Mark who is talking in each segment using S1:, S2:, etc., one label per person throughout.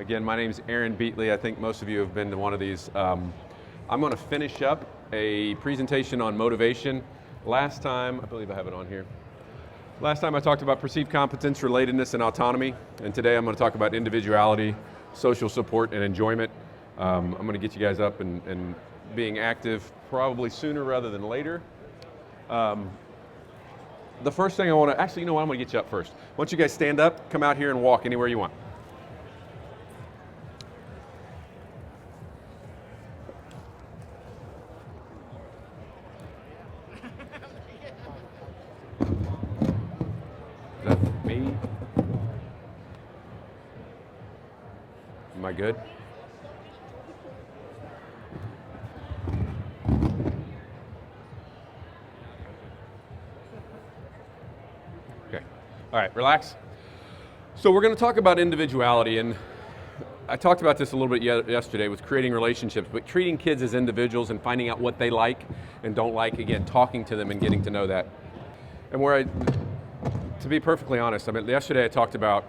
S1: Again, my name is Aaron Beatley. I think most of you have been to one of these. I'm going to finish up a presentation on motivation. Last time, I believe I have it on here. Last time I talked about perceived competence, relatedness, and autonomy. And today I'm going to talk about individuality, social support, and enjoyment. I'm going to get you guys up and being active probably sooner rather than later. The first thing I want to, actually, you know what, I'm going to get you up first. Why don't you guys stand up, come out here and walk anywhere you want. Is that me? Am I good? All right, relax. So we're going to talk about individuality, and I talked about this a little bit yesterday with creating relationships, but treating kids as individuals and finding out what they like and don't like, again, talking to them and getting to know that. And to be perfectly honest, yesterday I talked about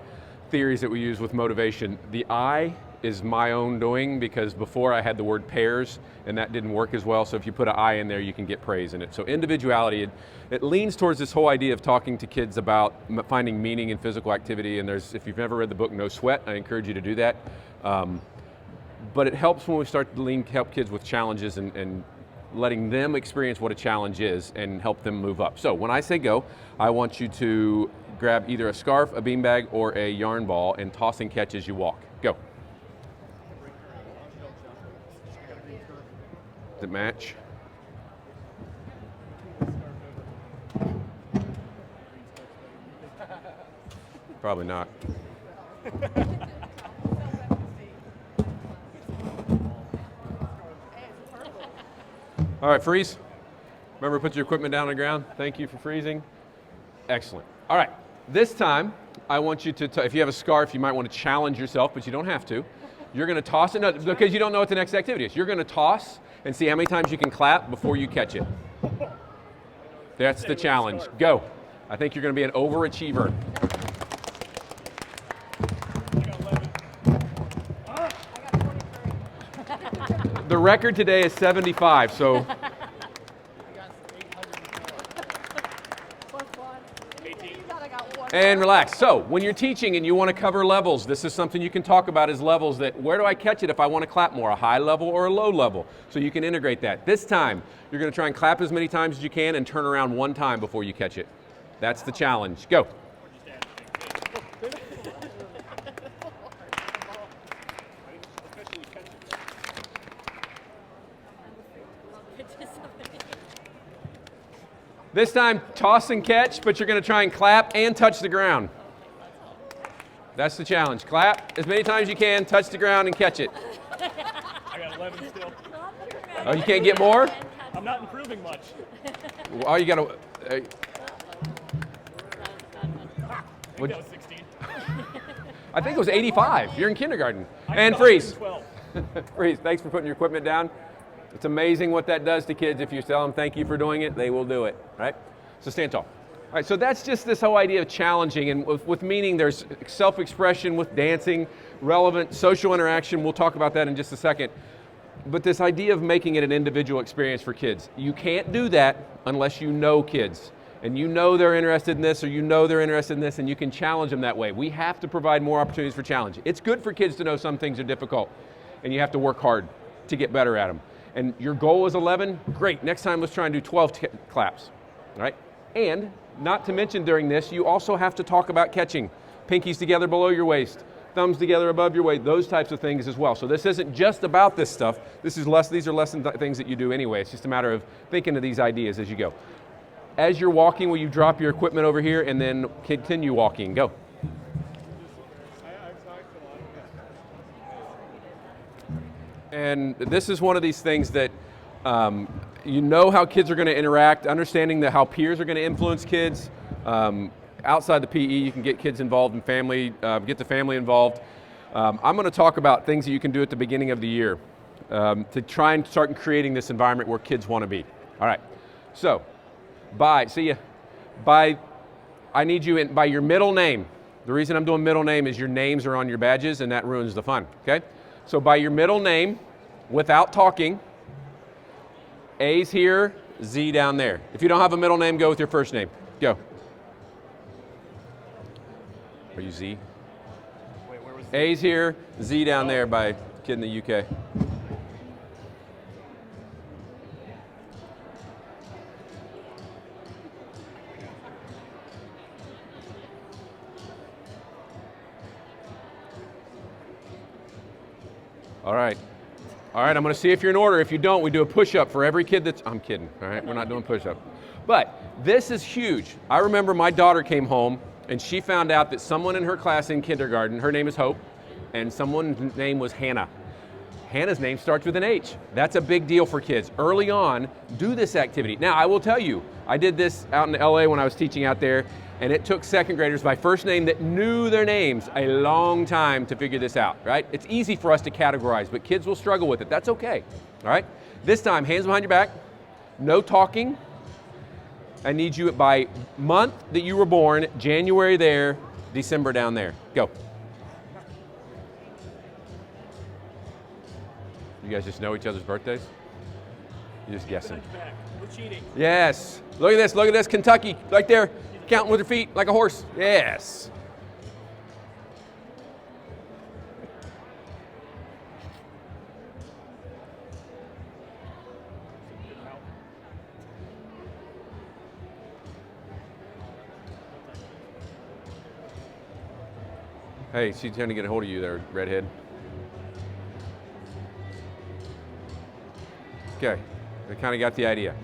S1: theories that we use with motivation. The I is my own doing, because before I had the word pairs and that didn't work as well, so if you put an I in there you can get praise in it. So individuality, it leans towards this whole idea of talking to kids about finding meaning in physical activity, and if you've never read the book No Sweat, I encourage you to do that. But it helps when we start to help kids with challenges and letting them experience what a challenge is and help them move up. So when I say go, I want you to grab either a scarf, a beanbag, or a yarn ball and toss and catch as you walk. Go. Does it match? Probably not. All right, freeze. Remember, put your equipment down on the ground. Thank you for freezing. Excellent. All right, this time I want you to, if you have a scarf, you might want to challenge yourself, but you don't have to. You're going to toss it, because you don't know what the next activity is. You're going to toss and see how many times you can clap before you catch it. That's the challenge. Go. I think you're going to be an overachiever. The record today is 75, so. And relax. So when you're teaching and you want to cover levels, this is something you can talk about as levels, that where do I catch it if I want to clap more, a high level or a low level? So you can integrate that. This time, you're going to try and clap as many times as you can and turn around one time before you catch it. That's the challenge. Go. This time, toss and catch, but you're going to try and clap and touch the ground. That's the challenge. Clap as many times as you can, touch the ground, and catch it.
S2: I got 11 still.
S1: Oh, you can't get more?
S2: I'm not improving much.
S1: Oh, you got to...
S2: I think that was 16.
S1: I think it was 85. You're in kindergarten.
S2: I
S1: And freeze.
S2: 12.
S1: Freeze. Thanks for putting your equipment down. It's amazing what that does to kids. If you tell them thank you for doing it, they will do it, right? So stand tall. All right, so that's just this whole idea of challenging, and with meaning there's self-expression with dancing, relevant social interaction. We'll talk about that in just a second. But this idea of making it an individual experience for kids. You can't do that unless you know kids, and you know they're interested in this, or you know they're interested in this, and you can challenge them that way. We have to provide more opportunities for challenge. It's good for kids to know some things are difficult, and you have to work hard to get better at them. And your goal is 11, great. Next time, let's try and do 12 claps, all right? And not to mention during this, you also have to talk about catching. Pinkies together below your waist, thumbs together above your waist, those types of things as well. So this isn't just about this stuff. These are lesson things that you do anyway. It's just a matter of thinking of these ideas as you go. As you're walking, will you drop your equipment over here and then continue walking? Go. And this is one of these things that you know how kids are going to interact, understanding that how peers are going to influence kids. Outside the PE, you can get kids involved in family, get the family involved. I'm going to talk about things that you can do at the beginning of the year to try and start creating this environment where kids want to be. All right, so I need you by your middle name. The reason I'm doing middle name is your names are on your badges and that ruins the fun, okay? So by your middle name, without talking, A's here, Z down there. If you don't have a middle name, go with your first name. Go. Are you Z?
S2: Wait, where was
S1: A's here, Z down there by kid in the UK. All right. All right, I'm going to see if you're in order. If you don't, we do a push-up for every kid that's... I'm kidding, all right? We're not doing push-up. But this is huge. I remember my daughter came home, and she found out that someone in her class in kindergarten, her name is Hope, and someone's name was Hannah. Hannah's name starts with an H. That's a big deal for kids. Early on, do this activity. Now, I will tell you, I did this out in LA when I was teaching out there, and it took second graders by first name that knew their names a long time to figure this out, right? It's easy for us to categorize, but kids will struggle with it. That's okay, all right? This time, hands behind your back, no talking. I need you by month that you were born, January there, December down there. Go. You guys just know each other's birthdays? You're just guessing.
S2: We're cheating.
S1: Yes. Look at this, Kentucky, right there. Counting with your feet like a horse. Yes. Hey, she's trying to get a hold of you there, redhead. Okay, I kind of got the idea.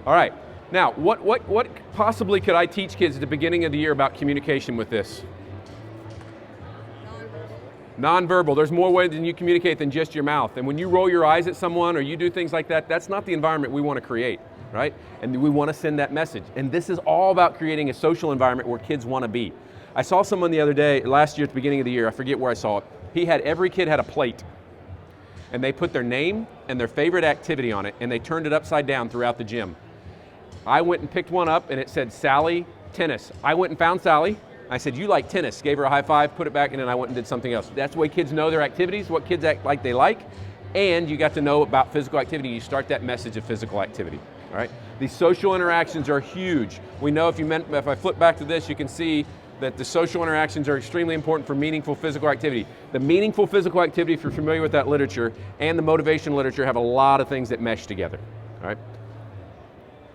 S1: All right, now what possibly could I teach kids at the beginning of the year about communication with this? Nonverbal. There's more ways than you communicate than just your mouth. And when you roll your eyes at someone or you do things like that, that's not the environment we want to create, right? And we want to send that message. And this is all about creating a social environment where kids want to be. I saw someone the other day, last year at the beginning of the year, I forget where I saw it. Every kid had a plate. And they put their name and their favorite activity on it, and they turned it upside down throughout the gym. I went and picked one up, and it said Sally Tennis. I went and found Sally. I said, you like tennis. Gave her a high five, put it back, and then I went and did something else. That's the way kids know their activities, what kids act like they like, and you got to know about physical activity. You start that message of physical activity, all right? These social interactions are huge. We know if I flip back to this, you can see that the social interactions are extremely important for meaningful physical activity. The meaningful physical activity, if you're familiar with that literature, and the motivation literature have a lot of things that mesh together, all right?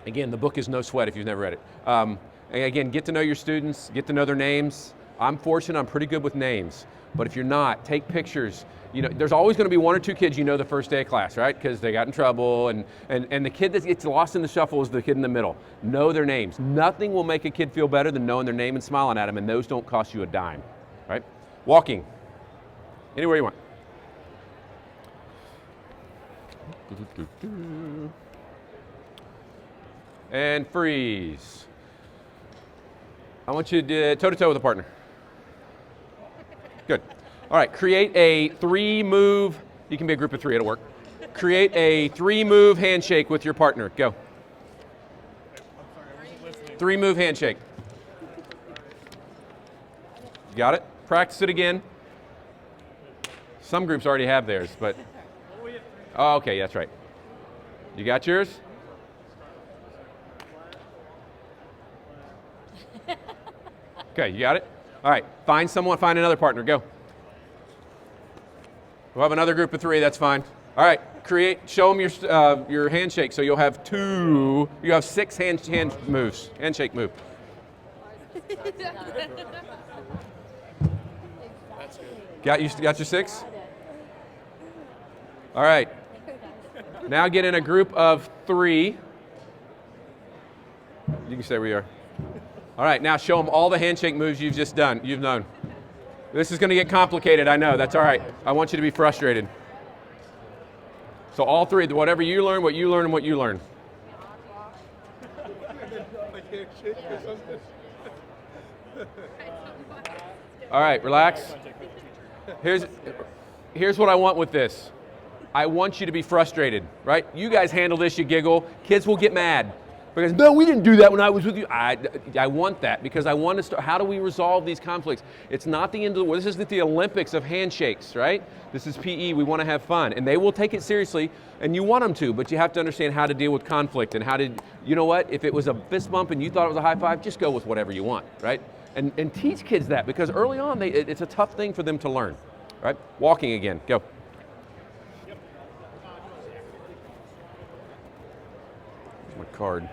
S1: Again, the book is no sweat if you've never read it. And again, get to know your students, get to know their names. I'm fortunate, I'm pretty good with names, but if you're not, take pictures. You know, there's always gonna be one or two kids you know the first day of class, right? Because they got in trouble, and the kid that gets lost in the shuffle is the kid in the middle. Know their names. Nothing will make a kid feel better than knowing their name and smiling at them, and those don't cost you a dime, right? Walking, anywhere you want. And freeze. I want you to do toe-to-toe with a partner. Good. All right, create a 3-move, you can be a group of 3, it'll work. Create a 3-move handshake with your partner. Go. 3-move handshake. Got it? Practice it again. Some groups already have theirs, but. Oh, okay, that's right. You got yours? Okay, you got it? All right, find another partner, go. We'll have another group of 3, that's fine. All right, show them your handshake, so you'll have 6 hand moves, handshake move. Got your 6? All right, now get in a group of 3. You can stay where you are. All right, now show them all the handshake moves you've known. This is going to get complicated, I know, that's all right. I want you to be frustrated. So all 3, whatever you learn, what you learn, and what you learn. All right, relax. Here's what I want with this. I want you to be frustrated, right? You guys handle this, you giggle. Kids will get mad. Because, no, we didn't do that when I was with you. I want that because I want to start, how do we resolve these conflicts? It's not the end of the world. This isn't the Olympics of handshakes, right? This is PE, we want to have fun. And they will take it seriously, and you want them to, but you have to understand how to deal with conflict and how to, you know what, if it was a fist bump and you thought it was a high five, just go with whatever you want, right? And teach kids that because early on, it's a tough thing for them to learn, right? Walking again, go. Here's my card.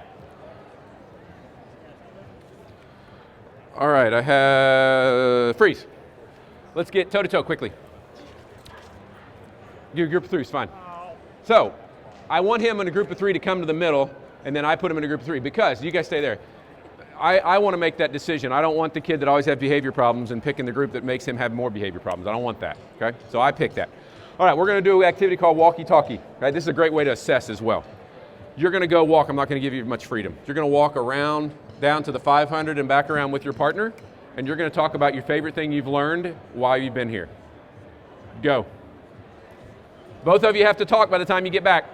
S1: All right, I have freeze. Let's get toe-to-toe quickly. Your group of three is fine. So, I want him in a group of three to come to the middle, and then I put him in a group of three because, you guys stay there. I want to make that decision. I don't want the kid that always has behavior problems and picking the group that makes him have more behavior problems. I don't want that, okay? So I picked that. All right, we're going to do an activity called walkie-talkie. Right? This is a great way to assess as well. You're going to go walk. I'm not going to give you much freedom. You're going to walk around down to the 500 and back around with your partner, and you're going to talk about your favorite thing you've learned while you've been here. Go. Both of you have to talk by the time you get back.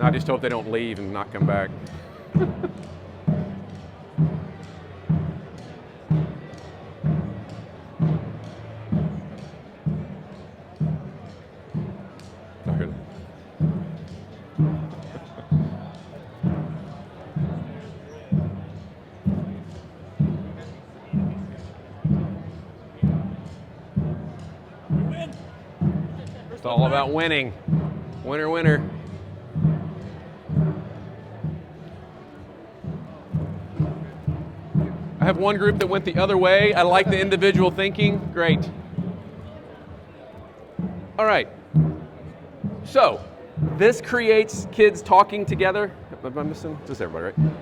S1: I just hope they don't leave and not come back. It's all about winning. Winner, winner. I have one group that went the other way. I like the individual thinking. Great. All right. So, this creates kids talking together. Am I missing? Just everybody, right?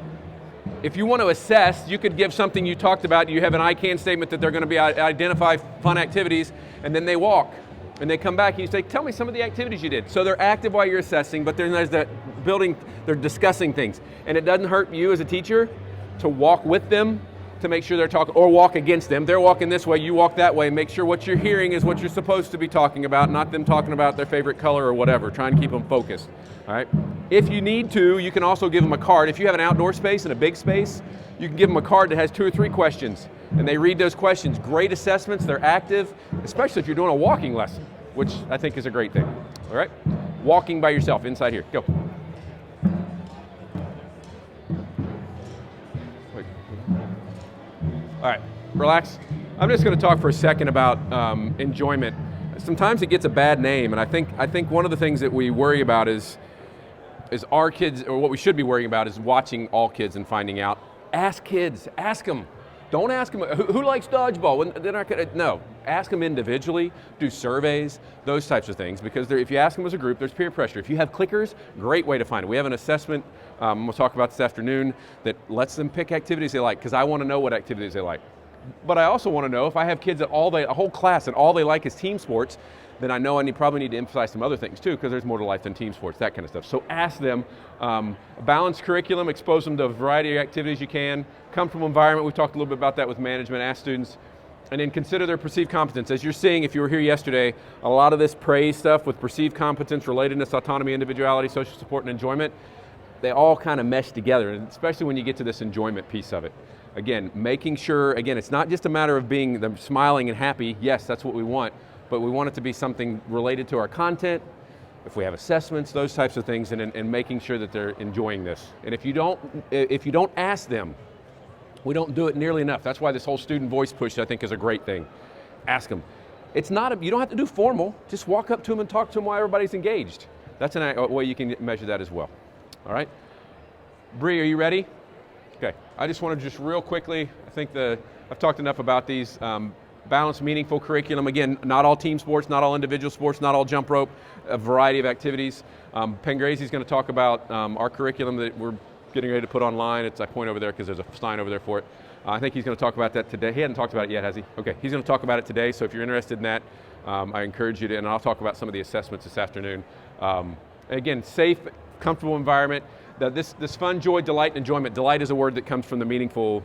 S1: If you want to assess, you could give something you talked about. You have an I can statement that they're going to be identify fun activities, and then they walk. And they come back and you say, tell me some of the activities you did. So they're active while you're assessing, but then there's that building, they're discussing things. And it doesn't hurt you as a teacher to walk with them to make sure they're talking, or walk against them. They're walking this way, you walk that way, and make sure what you're hearing is what you're supposed to be talking about, not them talking about their favorite color or whatever, trying to keep them focused, all right? If you need to, you can also give them a card. If you have an outdoor space and a big space, you can give them a card that has 2 or 3 questions, and they read those questions. Great assessments, they're active, especially if you're doing a walking lesson, which I think is a great thing, all right? Walking by yourself, inside here, go. All right, relax. I'm just going to talk for a second about enjoyment. Sometimes it gets a bad name, and I think one of the things that we worry about is our kids, or what we should be worrying about is watching all kids and finding out. Ask kids, ask them. Don't ask them, who likes dodgeball? They're not gonna, no, ask them individually, do surveys, those types of things, because if you ask them as a group, there's peer pressure. If you have clickers, great way to find it. We have an assessment, we'll talk about this afternoon, that lets them pick activities they like, because I want to know what activities they like. But I also want to know if I have kids that a whole class and all they like is team sports, then I know I probably need to emphasize some other things too, because there's more to life than team sports, that kind of stuff. So ask them, balanced curriculum, expose them to a variety of activities you can, comfortable environment, we talked a little bit about that with management, ask students, and then consider their perceived competence. As you're seeing, if you were here yesterday, a lot of this praise stuff with perceived competence, relatedness, autonomy, individuality, social support, and enjoyment, they all kind of mesh together, and especially when you get to this enjoyment piece of it. Again, making sure, it's not just a matter of being them smiling and happy, yes, that's what we want, but we want it to be something related to our content, if we have assessments, those types of things, and making sure that they're enjoying this. And if you don't ask them, we don't do it nearly enough. That's why this whole student voice push, I think, is a great thing. Ask them. It's not, you don't have to do formal, just walk up to them and talk to them while everybody's engaged. That's a way you can measure that as well. All right? Bree, are you ready? Okay, I just want to just real quickly, I think I've talked enough about these, balanced, meaningful curriculum. Again, not all team sports, not all individual sports, not all jump rope, a variety of activities. Pengrazi's going to talk about our curriculum that we're getting ready to put online. I point over there because there's a sign over there for it. I think he's going to talk about that today. He hadn't talked about it yet, has he? Okay, he's going to talk about it today, so if you're interested in that, I encourage you to, and I'll talk about some of the assessments this afternoon. Again, safe, comfortable environment. This fun, joy, delight, and enjoyment. Delight is a word that comes from the meaningful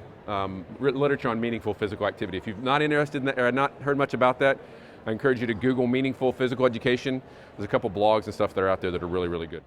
S1: literature on meaningful physical activity. If you're not interested in that, or not heard much about that, I encourage you to Google meaningful physical education. There's a couple blogs and stuff that are out there that are really, really good.